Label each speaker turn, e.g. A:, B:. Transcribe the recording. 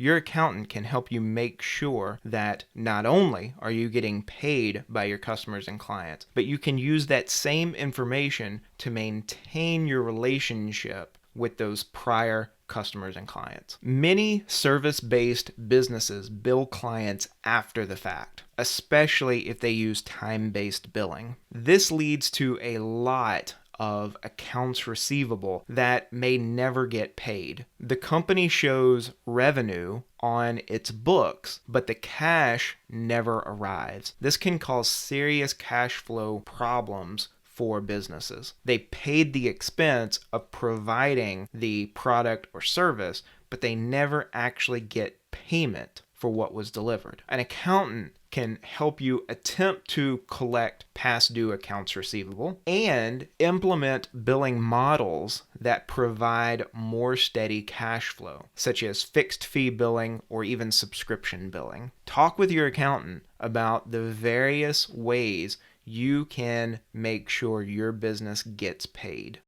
A: Your accountant can help you make sure that not only are you getting paid by your customers and clients, but you can use that same information to maintain your relationship with those prior customers and clients. Many service-based businesses bill clients after the fact, especially if they use time-based billing. This leads to a lot of accounts receivable that may never get paid. The company shows revenue on its books, but the cash never arrives. This can cause serious cash flow problems for businesses. They paid the expense of providing the product or service, but they never actually get payment for what was delivered. An accountant can help you attempt to collect past due accounts receivable and implement billing models that provide more steady cash flow, such as fixed fee billing or even subscription billing. Talk with your accountant about the various ways you can make sure your business gets paid.